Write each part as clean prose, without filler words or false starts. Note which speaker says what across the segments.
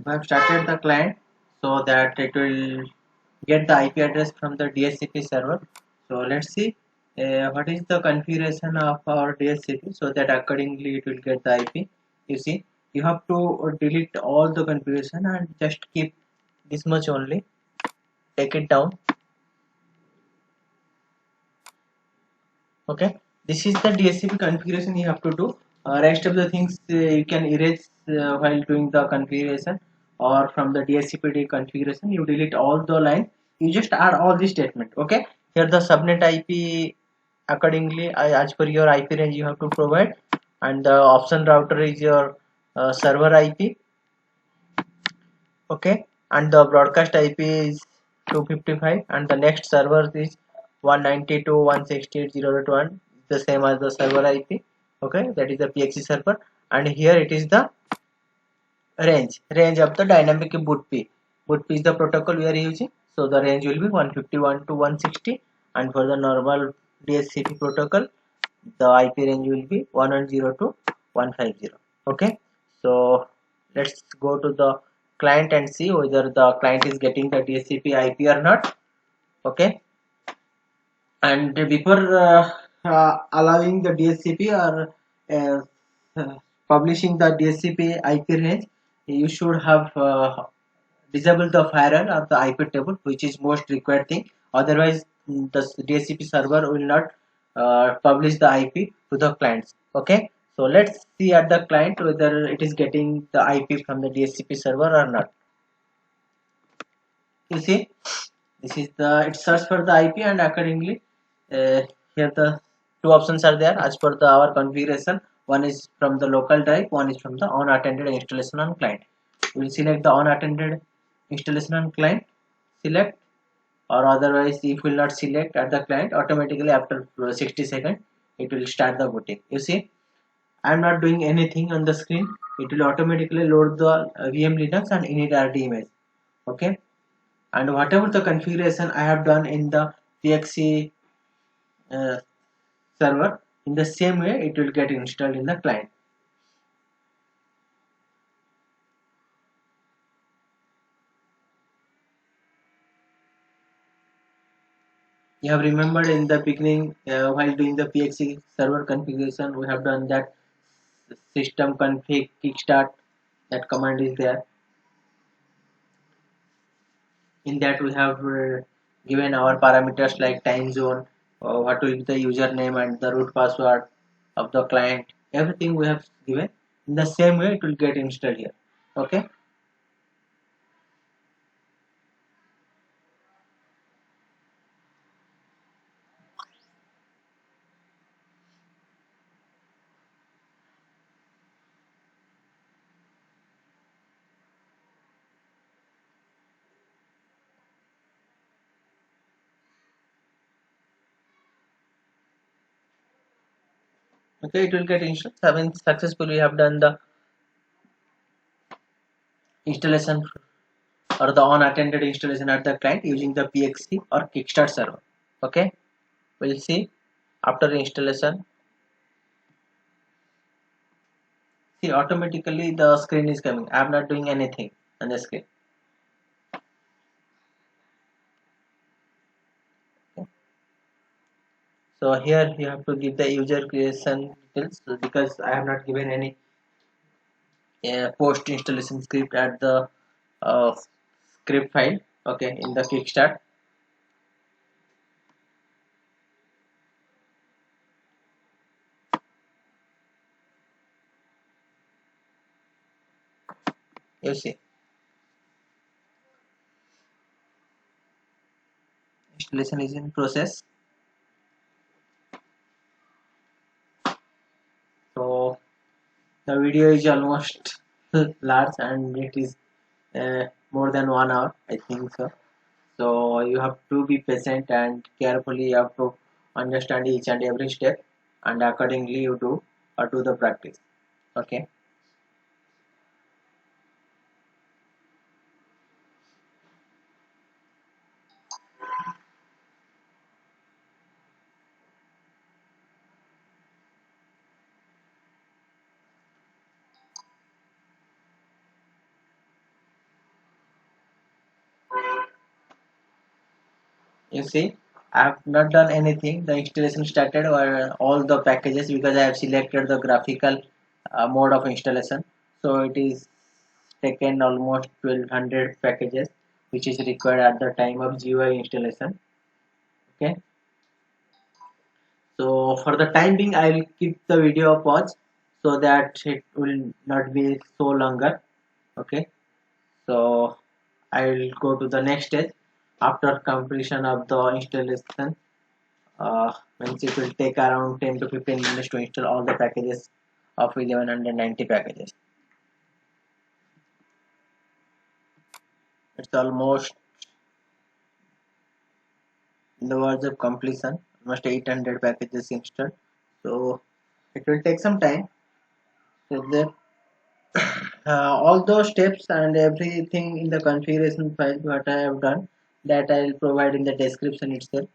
Speaker 1: we have started the client so that it will get the IP address from the DHCP server. So let's see what is the configuration of our DHCP so that accordingly it will get the IP. You see, you have to delete all the configuration and just keep this much only. Take it down. Okay, this is the DHCP configuration you have to do. Rest of the things you can erase while doing the configuration, or from the DHCP configuration you delete all the line. You just add all the statement. Okay, here the subnet IP accordingly as per your IP range you have to provide, and the option router is your server IP. Okay, and the broadcast IP is 255, and the next server is 192.168.0.1, the same as the server IP. Okay, that is the PXE server, and here it is the range of the dynamic bootp. Bootp is the protocol we are using, so the range will be 151 to 160, and for the normal DHCP protocol the IP range will be 110 to 150. Okay, so let's go to the client and see whether the client is getting the DHCP IP or not. Okay, and before allowing the DHCP or publishing the DHCP IP range, you should have disable the firewall or the IP table, which is most required thing. Otherwise, the DHCP server will not publish the IP to the clients. Okay, so let's see at the client whether it is getting the IP from the DHCP server or not. You see, this is the it search for the IP, and accordingly here the two options are there as per the our configuration. One is from the local drive, one is from the unattended installation on client. We will select the unattended installation on client, select, or otherwise if will not select at the client, automatically after 60 seconds it will start the booting. You see, I am not doing anything on the screen. It will automatically load the VM Linux and init image. Okay, and whatever the configuration I have done in the PXE uh, server, in the same way it will get installed in the client. You have remembered in the beginning while doing the PXE server configuration, we have done that system config kickstart. That command is there. In that we have given our parameters like time zone, what will be the username and the root password of the client. Everything we have given. In the same way it will get installed here. Okay. Okay, it will get installed. Having successfully have done the installation or the unattended installation at the client using the PXE or Kickstart server. Okay, we'll see after the installation. See, automatically the screen is coming. I am not doing anything on the screen. Okay. So here you have to give the user creation details because I have not given any post installation script at the uh, script file. Okay, in the Kickstart. You see, installation is in process. So the video is almost large and it is more than 1 hour, I think so. So you have to be patient and carefully you have to understand each and every step, and accordingly you do or do the practice. Okay. You see, I have not done anything. The installation started or all the packages because I have selected the graphical mode of installation. So it is taken almost 1200 packages, which is required at the time of GUI installation. Okay. So for the time being, I will keep the video pause so that it will not be so longer. Okay. So I will go to the next stage after completion of the installation. Means it will take around 10 to 15 minutes to install all the packages of 1190 packages. It's almost in the verge of completion, almost 800 packages installed. So it will take some time. So that all those steps and everything in the configuration file what I have done, that I will provide in the description itself.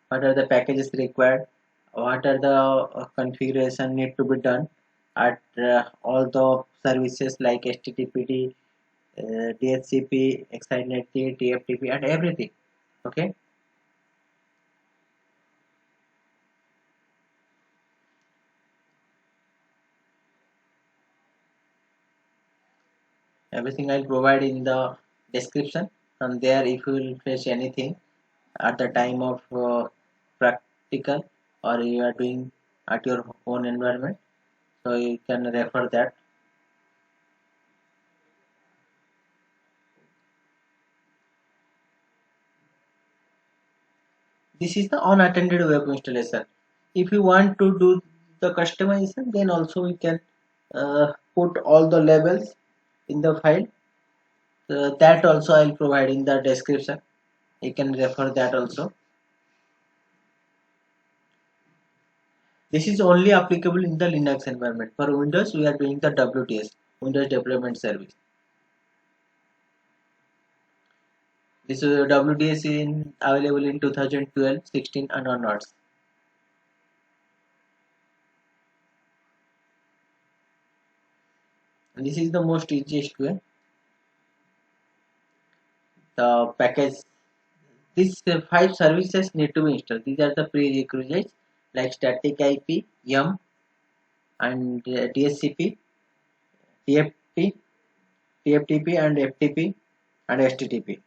Speaker 1: What are the packages required? What are the configuration need to be done at all the services like HTTPD, DHCP, ExiteNet, TFTP, and everything. Okay, everything I'll provide in the description. From there, if you will face anything at the time of practical or you are doing at your own environment, so you can refer that. This is the unattended web installation. If you want to do the customization, then also we can put all the labels in the file. That also I'll provide in the description. You can refer that also. This is only applicable in the Linux environment. For Windows, we are doing the WDS, Windows Development Service. This WDS is available in 2012, 16 and onwards. And this is the most easiest way. The package, these 5 services need to be installed. These are the prerequisites like static IP, YUM, and DSCP, TFP, TFTP, and FTP, and HTTP.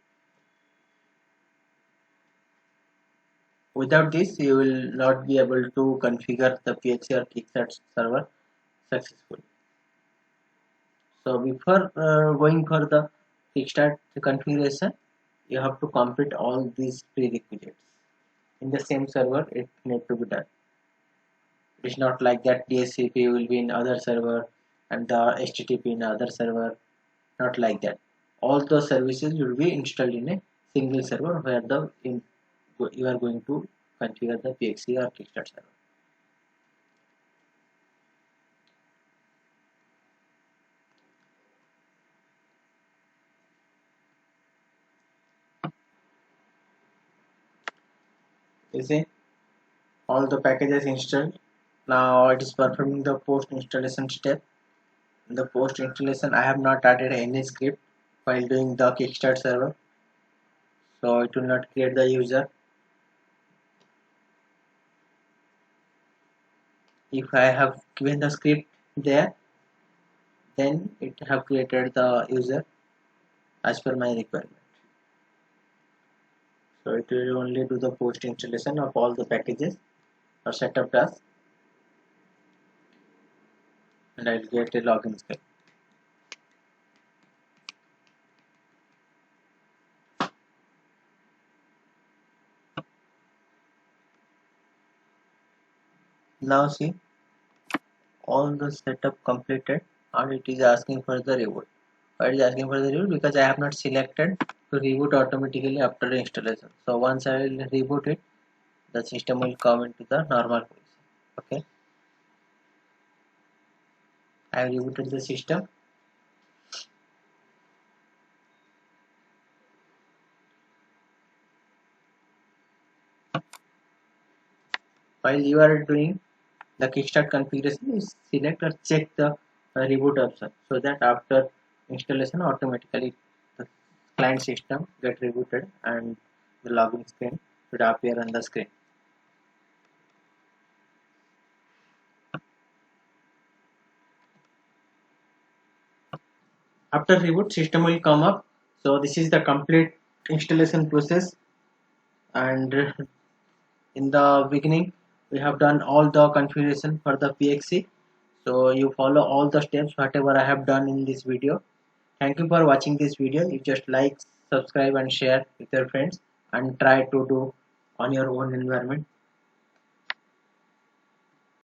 Speaker 1: Without this, you will not be able to configure the PXE or Kickstart server successfully. So before going for the Kickstart configuration, you have to complete all these prerequisites. In the same server, it need to be done. It's not like that DSCP will be in other server and the HTTP in other server. Not like that. All the services will be installed in a single server where you are going to configure the PXE or Kickstart server. You see, all the packages installed. Now it is performing the post installation step. In the post installation, I have not added any script while doing the Kickstart server, so it will not create the user. If I have given the script there, then it have created the user as per my requirement. So it will only do the post installation of all the packages or setup task, and I'll get a login script. Now see, all the setup completed, and it is asking for the reboot. Why it is asking for the reboot? Because I have not selected to reboot automatically after the installation. So once I will reboot it, the system will come into the normal position. Okay, I have rebooted the system. While you are doing the Kickstart configuration, you select or check the reboot option so that after installation automatically the client system get rebooted and the login screen should appear on the screen. After reboot, system will come up. So this is the complete installation process, and in the beginning we have done all the configuration for the PXE. So you follow all the steps whatever I have done in this video. Thank you for watching this video. You just like, subscribe and share with your friends and try to do on your own environment.